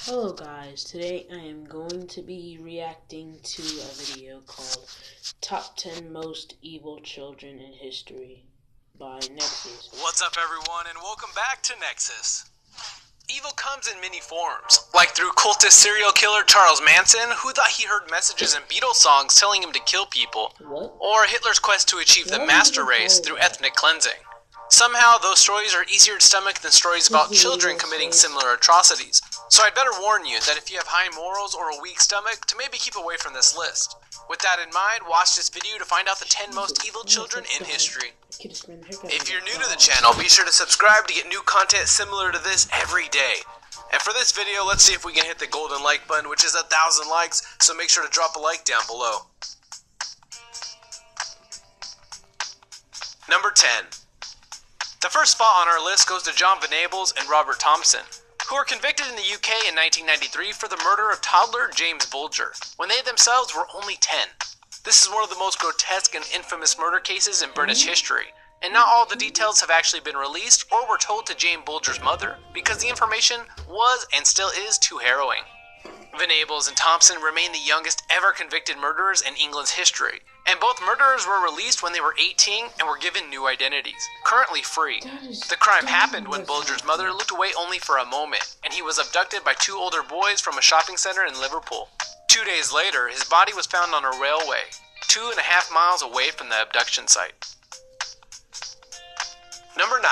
Hello guys, today I am going to be reacting to a video called Top 10 Most Evil Children in History by Nexus. What's up everyone and welcome back to Nexus. Evil comes in many forms, like through cultist serial killer Charles Manson, who thought he heard messages in Beatles songs telling him to kill people, or Hitler's quest to achieve the master race through ethnic cleansing. Somehow, those stories are easier to stomach than stories about children committing similar atrocities, so I'd better warn you that if you have high morals or a weak stomach, to maybe keep away from this list. With that in mind, watch this video to find out the 10 most evil children in history. If you're new to the channel, be sure to subscribe to get new content similar to this every day. And for this video, let's see if we can hit the golden like button, which is 1,000 likes, so make sure to drop a like down below. Number 10. The first spot on our list goes to John Venables and Robert Thompson, who were convicted in the UK in 1993 for the murder of toddler James Bulger, when they themselves were only 10. This is one of the most grotesque and infamous murder cases in British history, and not all the details have actually been released or were told to James Bulger's mother, because the information was and still is too harrowing. Venables and Thompson remain the youngest ever convicted murderers in England's history, and both murderers were released when they were 18 and were given new identities, currently free. The crime happened when Bulger's mother looked away only for a moment, and he was abducted by two older boys from a shopping center in Liverpool. 2 days later, his body was found on a railway, 2.5 miles away from the abduction site. Number 9.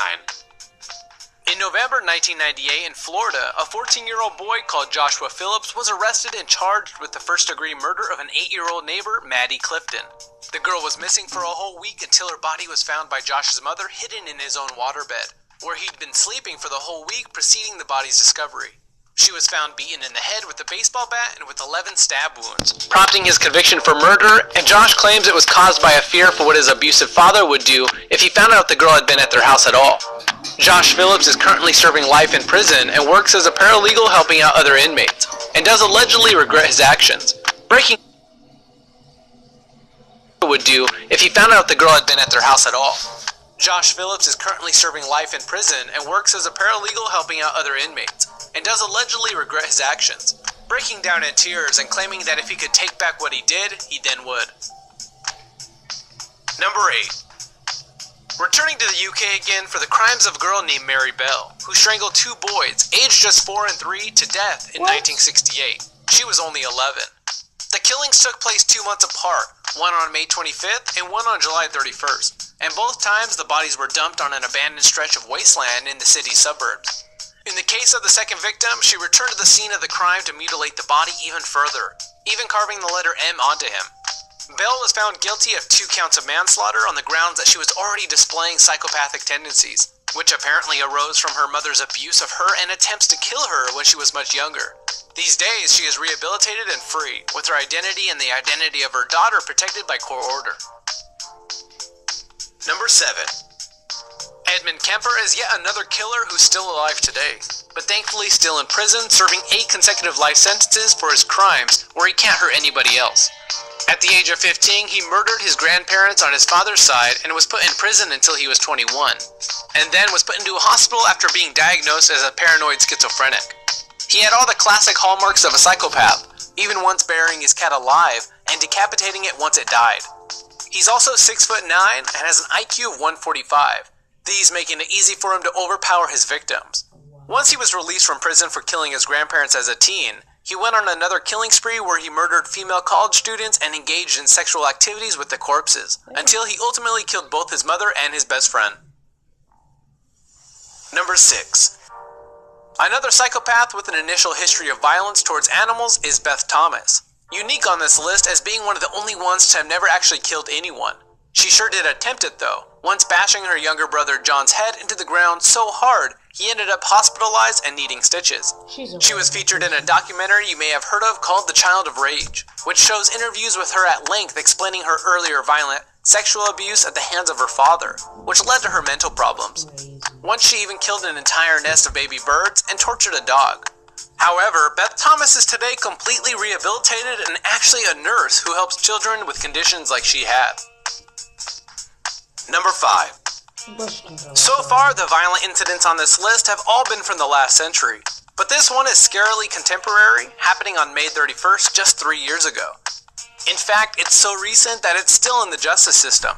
In November 1998 in Florida, a 14-year-old boy called Joshua Phillips was arrested and charged with the first-degree murder of an 8-year-old neighbor, Maddie Clifton. The girl was missing for a whole week until her body was found by Josh's mother hidden in his own waterbed, where he'd been sleeping for the whole week preceding the body's discovery. She was found beaten in the head with a baseball bat and with 11 stab wounds, prompting his conviction for murder, and Josh claims it was caused by a fear for what his abusive father would do if he found out the girl had been at their house at all. Josh Phillips is currently serving life in prison and works as a paralegal helping out other inmates, and does allegedly regret his actions, breaking would do if he found out the girl had been at their house at all. Josh Phillips is currently serving life in prison and works as a paralegal helping out other inmates, and does allegedly regret his actions, breaking down in tears and claiming that if he could take back what he did, he then would. Number 8. Returning to the UK again for the crimes of a girl named Mary Bell, who strangled two boys, aged just 4 and 3, to death in 1968. She was only 11. The killings took place 2 months apart, one on May 25th and one on July 31st, and both times the bodies were dumped on an abandoned stretch of wasteland in the city's suburbs. In the case of the second victim, she returned to the scene of the crime to mutilate the body even further, even carving the letter M onto him. Bell was found guilty of 2 counts of manslaughter on the grounds that she was already displaying psychopathic tendencies, which apparently arose from her mother's abuse of her and attempts to kill her when she was much younger. These days, she is rehabilitated and free, with her identity and the identity of her daughter protected by court order. Number 7. Edmund Kemper is yet another killer who's still alive today, but thankfully still in prison, serving 8 consecutive life sentences for his crimes where he can't hurt anybody else. At the age of 15, he murdered his grandparents on his father's side and was put in prison until he was 21, and then was put into a hospital after being diagnosed as a paranoid schizophrenic. He had all the classic hallmarks of a psychopath, even once burying his cat alive and decapitating it once it died. He's also 6'9" and has an IQ of 145, these making it easy for him to overpower his victims. Once he was released from prison for killing his grandparents as a teen, he went on another killing spree where he murdered female college students and engaged in sexual activities with the corpses, until he ultimately killed both his mother and his best friend. Number 6. Another psychopath with an initial history of violence towards animals is Beth Thomas, unique on this list as being one of the only ones to have never actually killed anyone. She sure did attempt it though, once bashing her younger brother John's head into the ground so hard he ended up hospitalized and needing stitches. She was featured in a documentary you may have heard of called The Child of Rage, which shows interviews with her at length explaining her earlier violent sexual abuse at the hands of her father, which led to her mental problems. Once she even killed an entire nest of baby birds and tortured a dog. However, Beth Thomas is today completely rehabilitated and actually a nurse who helps children with conditions like she had. Number 5. So far, the violent incidents on this list have all been from the last century. But this one is scarily contemporary, happening on May 31st, just 3 years ago. In fact, it's so recent that it's still in the justice system.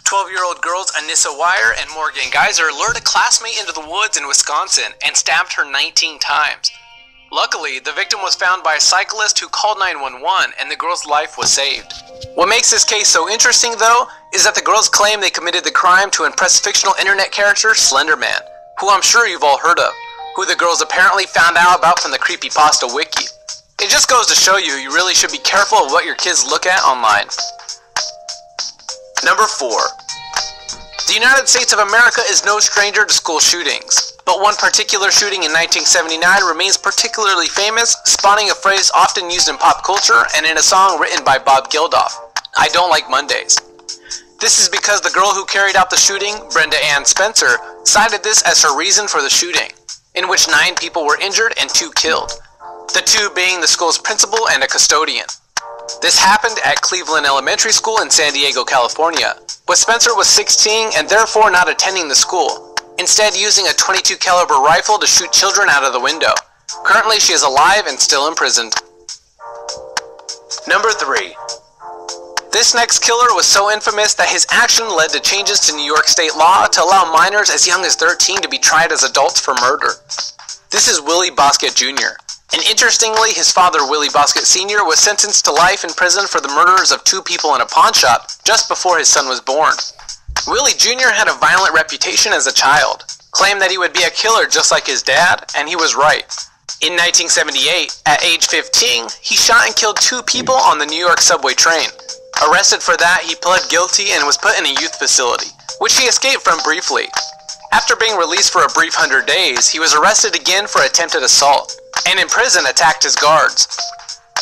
12-year-old girls Anissa Weier and Morgan Geyser lured a classmate into the woods in Wisconsin and stabbed her 19 times. Luckily, the victim was found by a cyclist who called 911 and the girl's life was saved. What makes this case so interesting, though, is that the girls claim they committed the crime to impress fictional internet character Slender Man, who I'm sure you've all heard of, who the girls apparently found out about from the Creepypasta wiki. It just goes to show you really should be careful of what your kids look at online. Number 4. The United States of America is no stranger to school shootings, but one particular shooting in 1979 remains particularly famous, spawning a phrase often used in pop culture and in a song written by Bob Geldof, "I Don't Like Mondays." This is because the girl who carried out the shooting, Brenda Ann Spencer, cited this as her reason for the shooting, in which 9 people were injured and 2 killed, the 2 being the school's principal and a custodian. This happened at Cleveland Elementary School in San Diego, California, but Spencer was 16 and therefore not attending the school, instead using a .22 caliber rifle to shoot children out of the window. Currently, she is alive and still imprisoned. Number 3. This next killer was so infamous that his action led to changes to New York state law to allow minors as young as 13 to be tried as adults for murder. This is Willie Bosket Jr., and interestingly, his father, Willie Bosket Sr., was sentenced to life in prison for the murders of 2 people in a pawn shop just before his son was born. Willie Jr. had a violent reputation as a child, claimed that he would be a killer just like his dad, and he was right. In 1978, at age 15, he shot and killed 2 people on the New York subway train. Arrested for that, he pled guilty and was put in a youth facility, which he escaped from briefly. After being released for a brief 100 days, he was arrested again for attempted assault, and in prison attacked his guards.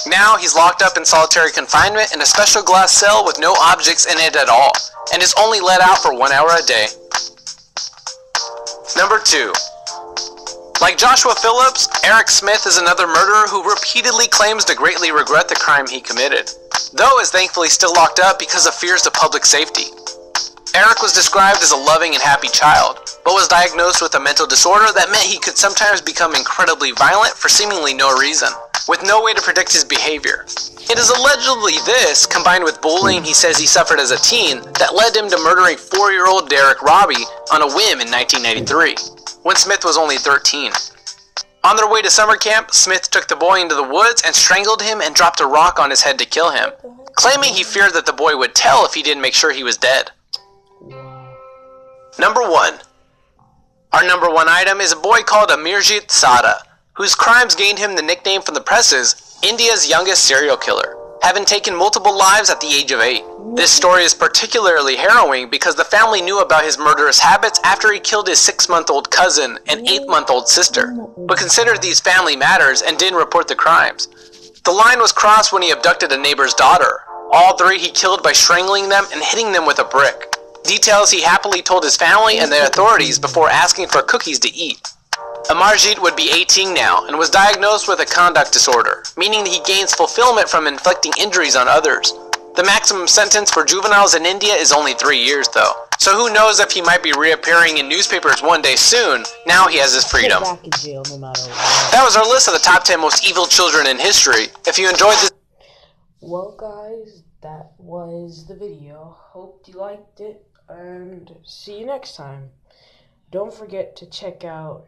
Now he's locked up in solitary confinement in a special glass cell with no objects in it at all, and is only let out for 1 hour a day. Number 2. Like Joshua Phillips, Eric Smith is another murderer who repeatedly claims to greatly regret the crime he committed, though is thankfully still locked up because of fears to public safety. Eric was described as a loving and happy child, but was diagnosed with a mental disorder that meant he could sometimes become incredibly violent for seemingly no reason, with no way to predict his behavior. It is allegedly this, combined with bullying he says he suffered as a teen, that led him to murdering 4-year-old Derek Robbie on a whim in 1993, when Smith was only 13. On their way to summer camp, Smith took the boy into the woods and strangled him and dropped a rock on his head to kill him, claiming he feared that the boy would tell if he didn't make sure he was dead. Number 1. Our number 1 item is a boy called Amarjit Sada, whose crimes gained him the nickname from the presses, India's youngest serial killer, having taken multiple lives at the age of 8. This story is particularly harrowing because the family knew about his murderous habits after he killed his 6-month-old cousin and 8-month-old sister, but considered these family matters and didn't report the crimes. The line was crossed when he abducted a neighbor's daughter. All 3 he killed by strangling them and hitting them with a brick. Details he happily told his family and the authorities before asking for cookies to eat. Amarjit would be 18 now and was diagnosed with a conduct disorder, meaning he gains fulfillment from inflicting injuries on others. The maximum sentence for juveniles in India is only 3 years though, so who knows if he might be reappearing in newspapers one day soon, now he has his freedom. Back in jail no matter what. That was our list of the top 10 most evil children in history. If you enjoyed this... Well guys, that was the video. Hope you liked it, and see you next time. Don't forget to check out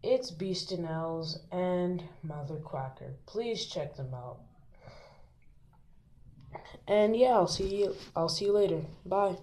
It's Beast and Els and Mother Quacker. Please check them out. And yeah, I'll see you later. Bye.